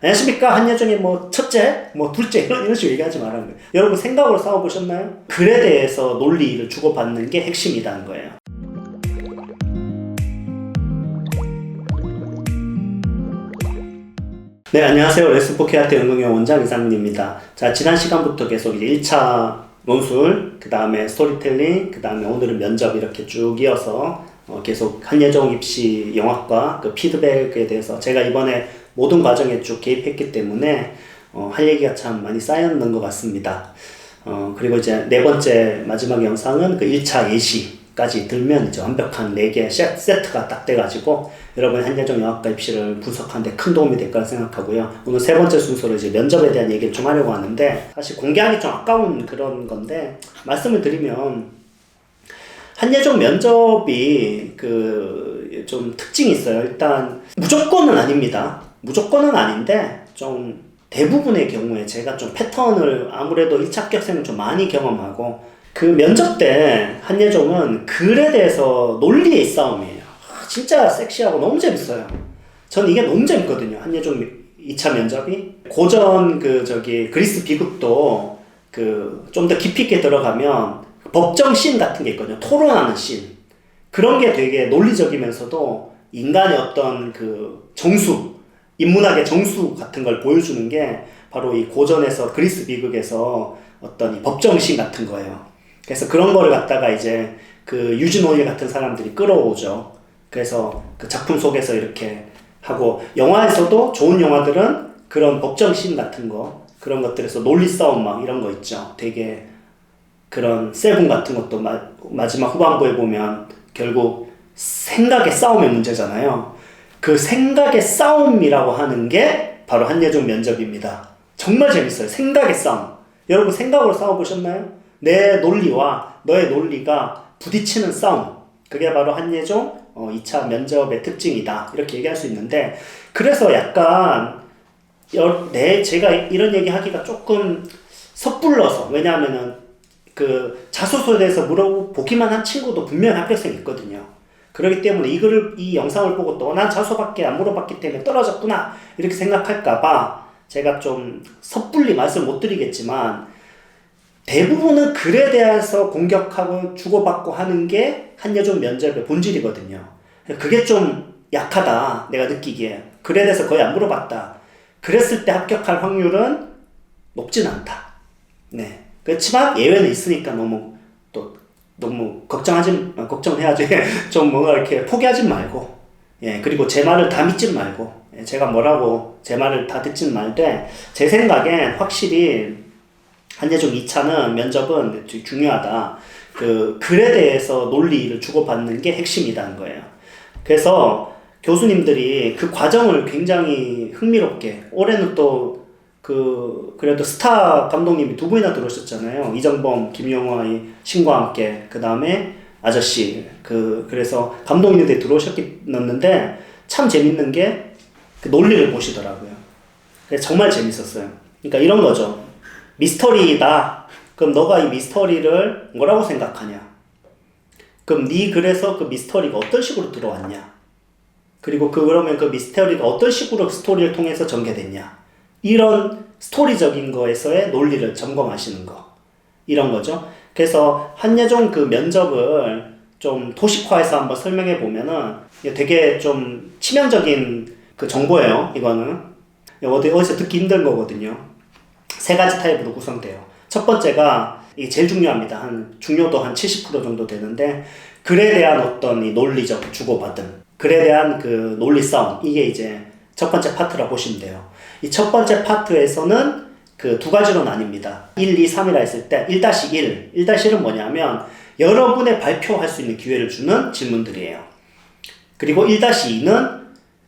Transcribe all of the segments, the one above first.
안녕하십니까? 한예종의 뭐 첫째, 뭐 둘째 이런 식으로 얘기하지 말라는 거예요. 여러분 생각으로 싸워보셨나요? 글에 대해서 논리를 주고받는 게 핵심이라는 거예요. 네, 안녕하세요. 레슨포케아트 연극영 원장 이상민입니다. 자, 지난 시간부터 계속 이제 1차 논술, 그 다음에 스토리텔링, 그 다음에 오늘은 면접 이렇게 쭉 이어서 계속 한예종 입시 영화과 그 피드백에 대해서 제가 이번에 모든 과정에 쭉 개입했기 때문에 할 얘기가 참 많이 쌓였는 것 같습니다. 그리고 이제 네 번째 마지막 영상은 그 1차 예시까지 들면 이제 완벽한 4개 세트가 딱 돼가지고 여러분 한예종 영화과 입시를 분석하는데 큰 도움이 될 거라 생각하고요. 오늘 세 번째 순서로 이제 면접에 대한 얘기를 좀 하려고 하는데 사실 공개하기 좀 아까운 그런 건데 말씀을 드리면 한예종 면접이 그 좀 특징이 있어요. 일단 무조건은 아닙니다. 무조건은 아닌데 좀 대부분의 경우에 제가 좀 패턴을 아무래도 1차 합격생은 좀 많이 경험하고 그 면접 때 한예종은 글에 대해서 논리의 싸움이에요. 진짜 섹시하고 너무 재밌어요. 저는 이게 너무 재밌거든요. 한예종 2차 면접이. 고전 그리스 비극도 좀 더 깊이 있게 들어가면 법정 씬 같은 게 있거든요. 토론하는 씬. 그런 게 되게 논리적이면서도 인간의 어떤 그 정수, 인문학의 정수 같은 걸 보여주는 게 바로 이 고전에서 그리스 비극에서 어떤 이 법정 씬 같은 거예요. 그래서 그런 거를 갖다가 이제 그 유진 오일 같은 사람들이 끌어오죠. 그래서 그 작품 속에서 이렇게 하고 영화에서도 좋은 영화들은 그런 법정 씬 같은 거 그런 것들에서 논리 싸움 막 이런 거 있죠. 되게 그런 세븐 같은 것도 마지막 후반부에 보면 결국 생각의 싸움의 문제잖아요. 그 생각의 싸움이라고 하는 게 바로 한예종 면접입니다. 정말 재밌어요. 생각의 싸움. 여러분 생각으로 싸워보셨나요? 내 논리와 너의 논리가 부딪히는 싸움. 그게 바로 한예종 2차 면접의 특징이다. 이렇게 얘기할 수 있는데 그래서 약간 제가 이런 얘기 하기가 조금 섣불러서 왜냐하면은 그 자소서에 대해서 물어보기만 한 친구도 분명히 합격생이 있거든요. 그렇기 때문에 이 영상을 보고 또 난 자소밖에 안 물어봤기 때문에 떨어졌구나 이렇게 생각할까봐 제가 좀 섣불리 말씀 못 드리겠지만 대부분은 글에 대해서 공격하고 주고받고 하는 게 한예종 면접의 본질이거든요. 그게 좀 약하다 내가 느끼기에. 글에 대해서 거의 안 물어봤다. 그랬을 때 합격할 확률은 높진 않다. 네. 그렇지만 예외는 있으니까 너무 걱정해야지. 좀 뭔가 이렇게 포기하지 말고. 예, 그리고 제 말을 다 믿지 말고. 예, 제가 뭐라고 제 말을 다 듣진 말되, 제 생각엔 확실히 한예종 2차는 면접은 중요하다. 그 글에 대해서 논리를 주고받는 게 핵심이라는 거예요. 그래서 교수님들이 그 과정을 굉장히 흥미롭게, 올해는 또 그래도 스타 감독님이 2분이나 들어오셨잖아요. 이정범, 김용화의 신과 함께, 그 다음에 아저씨. 그래서 감독님들이 들어오셨는데, 참 재밌는 게 그 논리를 보시더라고요. 그래서 정말 재밌었어요. 그러니까 이런 거죠. 미스터리다. 그럼 너가 이 미스터리를 뭐라고 생각하냐? 그럼 네 글에서 그 미스터리가 어떤 식으로 들어왔냐? 그리고 그러면 그 미스터리가 어떤 식으로 스토리를 통해서 전개됐냐? 이런 스토리적인 거에서의 논리를 점검하시는 거. 이런 거죠. 그래서 한예종 그 면접을 좀 도식화해서 한번 설명해 보면은 되게 좀 치명적인 그 정보예요. 이거는. 어디서 듣기 힘든 거거든요. 3가지 타입으로 구성돼요. 첫 번째가 이게 제일 중요합니다. 중요도 한 70% 정도 되는데 글에 대한 어떤 이 논리적 주고받음. 글에 대한 그 논리 싸움. 이게 이제 첫 번째 파트라고 보시면 돼요. 이 첫 번째 파트에서는 그 2가지로 나뉩니다. 1, 2, 3이라 했을 때 1-1. 1-1은 뭐냐면 여러분의 발표할 수 있는 기회를 주는 질문들이에요. 그리고 1-2는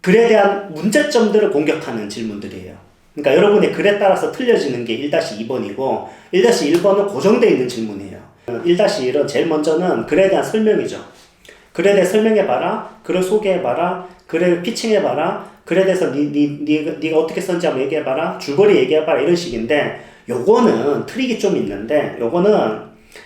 글에 대한 문제점들을 공격하는 질문들이에요. 그러니까 여러분의 글에 따라서 틀려지는 게 1-2번이고 1-1번은 고정되어 있는 질문이에요. 1-1은 제일 먼저는 글에 대한 설명이죠. 글에 대해 설명해봐라. 글을 소개해봐라. 글을 피칭해봐라. 글에 대해서 네가 어떻게 썼는지 한번 얘기해봐라. 줄거리 얘기해봐라. 이런 식인데 요거는 트릭이 좀 있는데 요거는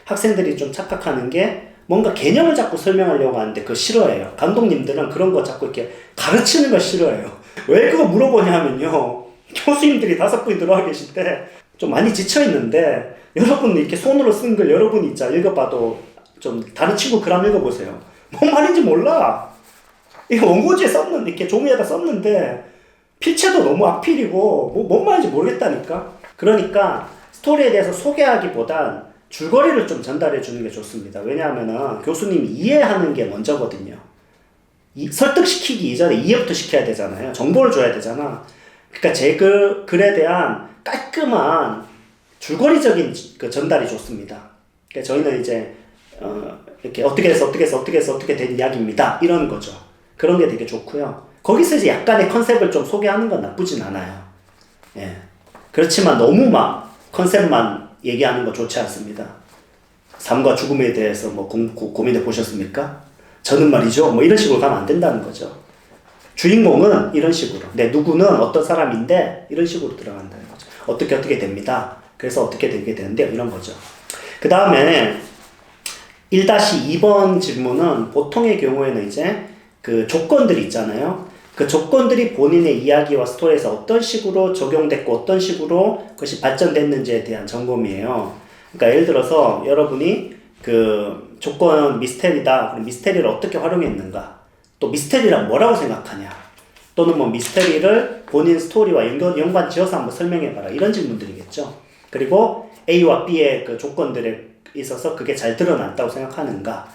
학생들이 좀 착각하는 게 뭔가 개념을 자꾸 설명하려고 하는데 그거 싫어해요. 감독님들은 그런 거 자꾸 이렇게 가르치는 거 싫어해요. 왜 그거 물어보냐 하면요. 교수님들이 5분이 들어와 계실 때 좀 많이 지쳐있는데 여러분 이렇게 손으로 쓴 글 여러분이 진짜 읽어봐도 좀 다른 친구 글 한번 읽어보세요. 뭔 말인지 몰라. 이거 원고지에 썼는데 이렇게 종이에다 썼는데 필체도 너무 악필이고 뭔 말인지 모르겠다니까. 그러니까 스토리에 대해서 소개하기보단 줄거리를 좀 전달해 주는 게 좋습니다. 왜냐하면은 교수님이 이해하는 게 먼저거든요. 설득시키기 이전에 이해부터 시켜야 되잖아요. 정보를 줘야 되잖아. 그러니까 제 글에 대한 깔끔한 줄거리적인 그 전달이 좋습니다. 그러니까 저희는 이제 이렇게 어떻게 된 이야기입니다. 이런 거죠. 그런 게 되게 좋고요. 거기서 이제 약간의 컨셉을 좀 소개하는 건 나쁘진 않아요. 예. 그렇지만 너무 막 컨셉만 얘기하는 거 좋지 않습니다. 삶과 죽음에 대해서 뭐 고민해 보셨습니까? 저는 말이죠. 뭐 이런 식으로 가면 안 된다는 거죠. 주인공은 이런 식으로, 누구는 어떤 사람인데 이런 식으로 들어간다는 거죠. 어떻게 됩니다. 그래서 어떻게 되게 되는데요. 이런 거죠. 그 다음에 1-2번 질문은 보통의 경우에는 이제 그 조건들이 있잖아요. 그 조건들이 본인의 이야기와 스토리에서 어떤 식으로 적용됐고 어떤 식으로 그것이 발전됐는지에 대한 점검이에요. 그러니까 예를 들어서 여러분이 그 조건 미스테리다. 그럼 미스테리를 어떻게 활용했는가? 또 미스테리란 뭐라고 생각하냐? 또는 뭐 미스테리를 본인 스토리와 연관 지어서 한번 설명해봐라. 이런 질문들이겠죠. 그리고 A와 B의 그 조건들에 있어서 그게 잘 드러났다고 생각하는가?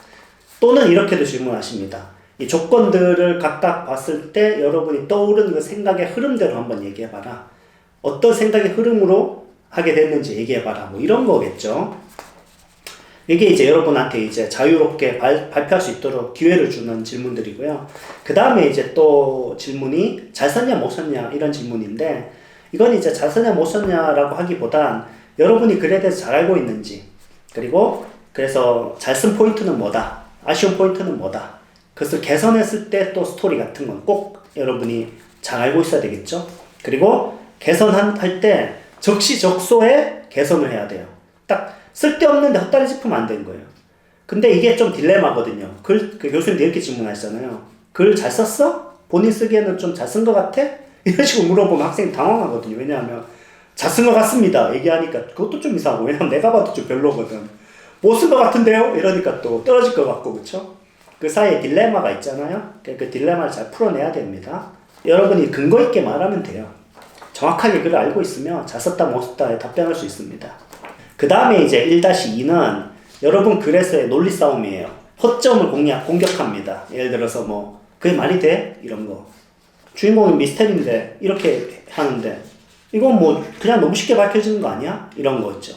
또는 이렇게도 질문하십니다. 이 조건들을 각각 봤을 때 여러분이 떠오르는 그 생각의 흐름대로 한번 얘기해봐라. 어떤 생각의 흐름으로 하게 됐는지 얘기해봐라. 뭐 이런 거겠죠. 이게 이제 여러분한테 이제 자유롭게 발표할 수 있도록 기회를 주는 질문들이고요. 그 다음에 이제 또 질문이 잘 썼냐 못 썼냐 이런 질문인데, 이건 이제 잘 썼냐 못 썼냐라고 하기보단 여러분이 글에 대해서 잘 알고 있는지, 그리고 그래서 잘 쓴 포인트는 뭐다, 아쉬운 포인트는 뭐다, 그것을 개선했을 때 또 스토리 같은 건 꼭 여러분이 잘 알고 있어야 되겠죠. 그리고 개선할 때 적시적소에 개선을 해야 돼요. 딱 쓸데없는데 헛다리 짚으면 안 되는 거예요. 근데 이게 좀 딜레마거든요. 그 교수님도 이렇게 질문하시잖아요. 글 잘 썼어? 본인 쓰기에는 좀 잘 쓴 것 같아? 이런 식으로 물어보면 학생이 당황하거든요. 왜냐하면 잘 쓴 것 같습니다 얘기하니까 그것도 좀 이상하고, 왜냐면 내가 봐도 좀 별로거든. 못 쓴 것 같은데요? 이러니까 또 떨어질 것 같고, 그쵸? 그 사이에 딜레마가 있잖아요. 그 딜레마를 잘 풀어내야 됩니다. 여러분이 근거 있게 말하면 돼요. 정확하게 글을 알고 있으면 잘 썼다 못 썼다에 답변할 수 있습니다. 그 다음에 이제 1-2는 여러분 글에서의 논리 싸움이에요. 허점을 공격합니다. 예를 들어서 뭐 그게 말이 돼? 이런 거. 주인공이 미스테리인데 이렇게 하는데 이건 뭐 그냥 너무 쉽게 밝혀지는 거 아니야? 이런 거 있죠.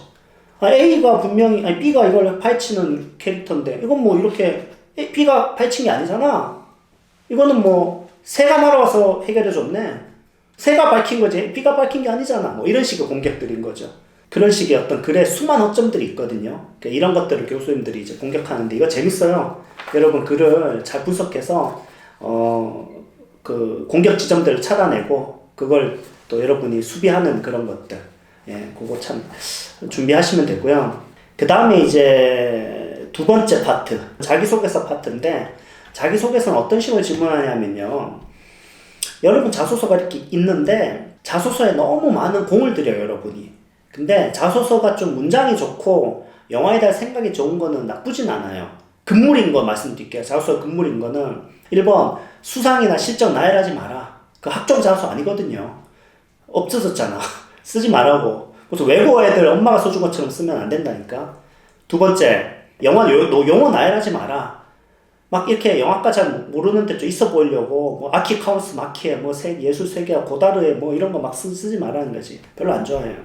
A가 분명히 B가 이걸 파헤치는 캐릭터인데 이건 뭐 이렇게 B가 파헤친 게 아니잖아. 이거는 뭐 새가 날아와서 해결해줬네. 새가 밝힌 거지 B가 밝힌 게 아니잖아. 뭐 이런 식의 공격들인 거죠. 그런 식의 어떤 글에 수많은 허점들이 있거든요. 이런 것들을 교수님들이 이제 공격하는데 이거 재밌어요. 여러분 글을 잘 분석해서 그 공격 지점들을 찾아내고 그걸 또 여러분이 수비하는 그런 것들, 그거 참 준비하시면 되고요. 그 다음에 이제 2번째 파트, 자기소개서 파트인데, 자기소개서는 어떤 식으로 질문하냐면요. 여러분 자소서가 이렇게 있는데 자소서에 너무 많은 공을 들여요, 여러분이. 근데 자소서가 좀 문장이 좋고 영화에 대한 생각이 좋은 거는 나쁘진 않아요. 금물인 거 말씀드릴게요. 자소서 금물인 거는 1번 수상이나 실적 나열하지 마라. 그 학종 자소서 아니거든요. 없어졌잖아. 쓰지 말라고. 그래서 외국어 애들 엄마가 써준 것처럼 쓰면 안 된다니까. 2번째, 영어 나열하지 마라. 막 이렇게 영화과 잘 모르는데 좀 있어 보이려고 뭐 아키 카운스 마키에 뭐 예술 세계와 고다르에 뭐 이런 거 막 쓰지 말라는 거지. 별로 안 좋아해요.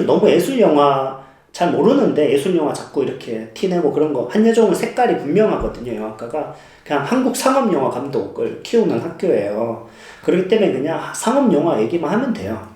너무 예술 영화 잘 모르는데 예술 영화 자꾸 이렇게 티내고 그런 거. 한예종은 색깔이 분명하거든요. 영화과가 그냥 한국 상업 영화 감독을 키우는 학교예요. 그렇기 때문에 그냥 상업 영화 얘기만 하면 돼요.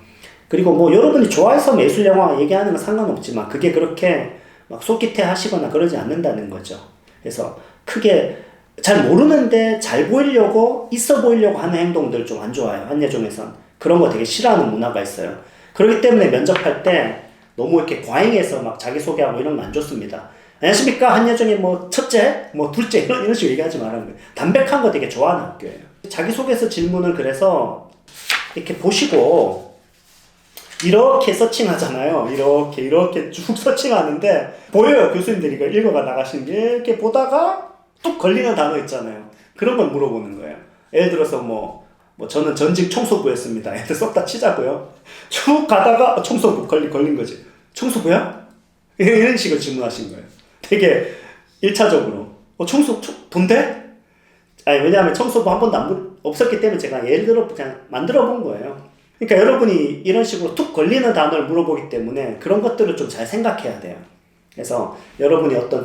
그리고 뭐 여러분이 좋아해서 예술 영화 얘기하는 건 상관없지만 그게 그렇게 막 솔깃해 하시거나 그러지 않는다는 거죠. 그래서 크게 잘 모르는데 잘 보이려고 있어 보이려고 하는 행동들 좀 안 좋아요. 한예종에선 그런 거 되게 싫어하는 문화가 있어요. 그렇기 때문에 면접할 때 너무 이렇게 과잉해서 막 자기소개하고 이런 거 안 좋습니다. 안녕하십니까 한예종의 뭐 첫째 뭐 둘째 이런 식으로 얘기하지 말라는 거예요. 담백한 거 되게 좋아하는 학교예요. 자기소개서 질문을 그래서 이렇게 보시고 이렇게 서칭하잖아요. 이렇게 쭉 서칭하는데 보여요. 교수님들이 이거 읽어가 나가시는 게 이렇게 보다가 뚝 걸리는 단어 있잖아요. 그런 걸 물어보는 거예요. 예를 들어서 저는 전직 청소부였습니다. 애들 썩 다 치자고요. 쭉 가다가 청소부 걸린 거지. 청소부야? 이런 식으로 질문하신 거예요. 되게 1차적으로. 돈대? 아니, 왜냐하면 청소부 한 번도 없었기 때문에 제가 예를 들어 그냥 만들어 본 거예요. 그러니까 여러분이 이런 식으로 툭 걸리는 단어를 물어보기 때문에 그런 것들을 좀 잘 생각해야 돼요. 그래서 여러분이 어떤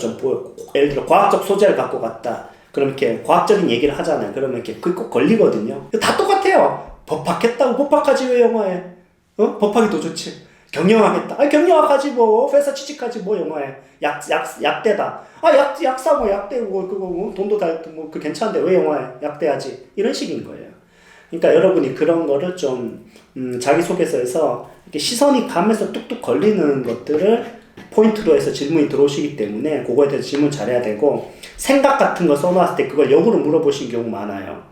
예를 들어 과학적 소재를 갖고 갔다. 그럼 이렇게 과학적인 얘기를 하잖아요. 그러면 이렇게 그게 꼭 걸리거든요. 다 똑같아요. 법학했다고 법학하지 왜 영어해? 법학이 더 좋지. 경영하겠다. 경영학하지 뭐. 회사 취직하지 뭐 영어해. 약대다. 약사 약대 그거 돈도 그 괜찮은데 왜 영어해? 약대하지. 이런 식인 거예요. 그러니까 여러분이 그런 거를 좀 자기소개서에서 이렇게 시선이 가면서 뚝뚝 걸리는 것들을 포인트로 해서 질문이 들어오시기 때문에 그거에 대해서 질문 잘해야 되고 생각 같은 거 써놨을 때 그걸 역으로 물어보신 경우 많아요.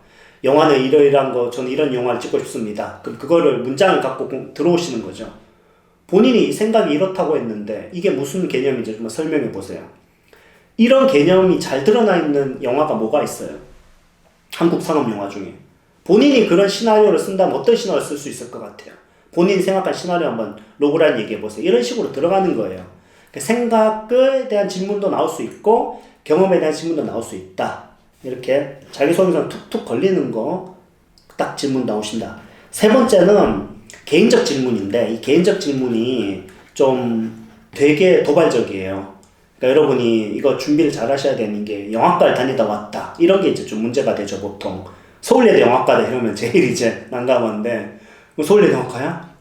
영화는 이러이러한 거 저는 이런 영화를 찍고 싶습니다. 그럼 그거를 문장을 갖고 들어오시는 거죠. 본인이 생각이 이렇다고 했는데 이게 무슨 개념인지 좀 설명해 보세요. 이런 개념이 잘 드러나 있는 영화가 뭐가 있어요? 한국 상업 영화 중에. 본인이 그런 시나리오를 쓴다면 어떤 시나리오를 쓸 수 있을 것 같아요? 본인이 생각한 시나리오 한번 로그라인 얘기해 보세요. 이런 식으로 들어가는 거예요. 생각에 대한 질문도 나올 수 있고 경험에 대한 질문도 나올 수 있다. 이렇게 자기소개서 툭툭 걸리는 거 딱 질문 나오신다. 세 번째는 개인적 질문인데 이 개인적 질문이 좀 되게 도발적이에요. 그러니까 여러분이 이거 준비를 잘 하셔야 되는 게 영화과를 다니다 왔다. 이런 게 이제 좀 문제가 되죠, 보통. 서울예대 영화과다 이러면 제일 이제 난감한데 서울예대 영화과야?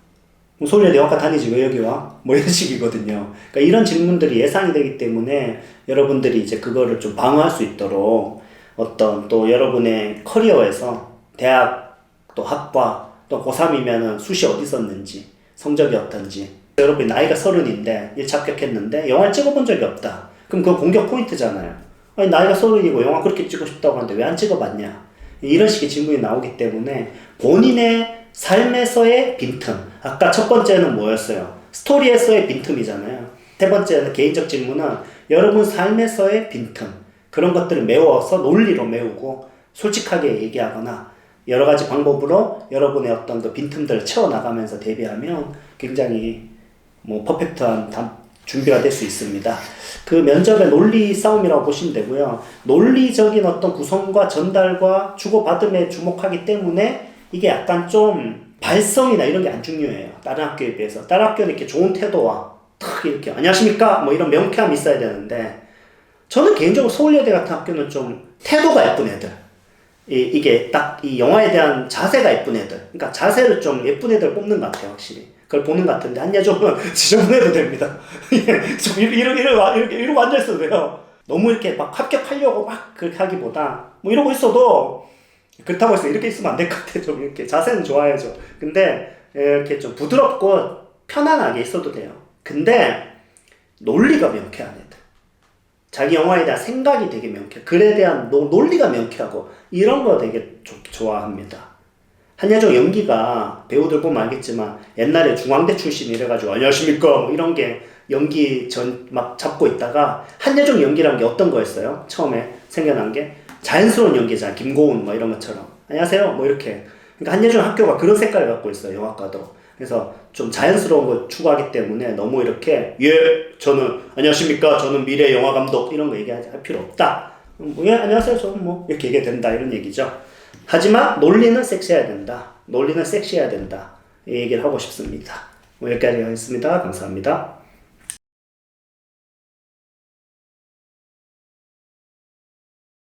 서울예대 영화과 다니지 왜 여기 와? 뭐 이런 식이거든요. 그러니까 이런 질문들이 예상이 되기 때문에 여러분들이 이제 그거를 좀 방어할 수 있도록 어떤 또 여러분의 커리어에서 대학 또 학과 또 고3이면은 수시 어디 썼는지 성적이 어떤지 여러분이 나이가 30인데 1차 합격했는데 영화를 찍어본 적이 없다. 그럼 그거 공격 포인트잖아요. 아니 나이가 30이고 영화 그렇게 찍고 싶다고 하는데 왜 안 찍어봤냐? 이런 식의 질문이 나오기 때문에 본인의 삶에서의 빈틈. 아까 첫 번째는 뭐였어요? 스토리에서의 빈틈이잖아요. 세 번째는 개인적 질문은 여러분 삶에서의 빈틈. 그런 것들을 메워서 논리로 메우고 솔직하게 얘기하거나 여러 가지 방법으로 여러분의 어떤 그 빈틈들을 채워나가면서 대비하면 굉장히 퍼펙트한 준비가 될 수 있습니다. 그 면접의 논리 싸움이라고 보시면 되고요. 논리적인 어떤 구성과 전달과 주고받음에 주목하기 때문에 이게 약간 좀 발성이나 이런 게 안 중요해요. 다른 학교에 비해서. 다른 학교는 이렇게 좋은 태도와 탁 이렇게 안녕하십니까? 뭐 이런 명쾌함이 있어야 되는데 저는 개인적으로 서울예대 같은 학교는 좀 태도가 예쁜 애들. 이게 딱 이 영화에 대한 자세가 예쁜 애들. 그러니까 자세를 좀 예쁜 애들 뽑는 것 같아요, 확실히. 그걸 보는 것 같은데 한예종은 지저분해도 됩니다. 좀 이러고 앉아있어도 돼요. 너무 이렇게 막 합격하려고 막 그렇게 하기보다 뭐 이러고 있어도 그렇다고 해서 이렇게 있으면 안 될 것 같아요. 좀 이렇게 자세는 좋아야죠. 근데 이렇게 좀 부드럽고 편안하게 있어도 돼요. 근데 논리가 명쾌한 애들. 자기 영화에 대한 생각이 되게 명쾌해. 글에 대한 논리가 명쾌하고 이런 거 되게 좋아합니다. 한예종 연기가 배우들 보면 알겠지만 옛날에 중앙대 출신 이래가지고 안녕하십니까 뭐 이런 게 연기 막 잡고 있다가 한예종 연기라는 게 어떤 거였어요? 처음에 생겨난 게 자연스러운 연기잖아. 김고은 뭐 이런 것처럼 안녕하세요 뭐 이렇게. 그러니까 한예종 학교가 그런 색깔을 갖고 있어요. 영화과도. 그래서 좀 자연스러운 걸 추구하기 때문에 너무 이렇게 저는 안녕하십니까 저는 미래 영화 감독 이런 거 얘기할 필요 없다. 안녕하세요 저는 뭐 이렇게 얘기해야 된다 이런 얘기죠. 하지만 논리는 섹시해야 된다. 논리는 섹시해야 된다. 이 얘기를 하고 싶습니다. 여기까지 하겠습니다. 감사합니다.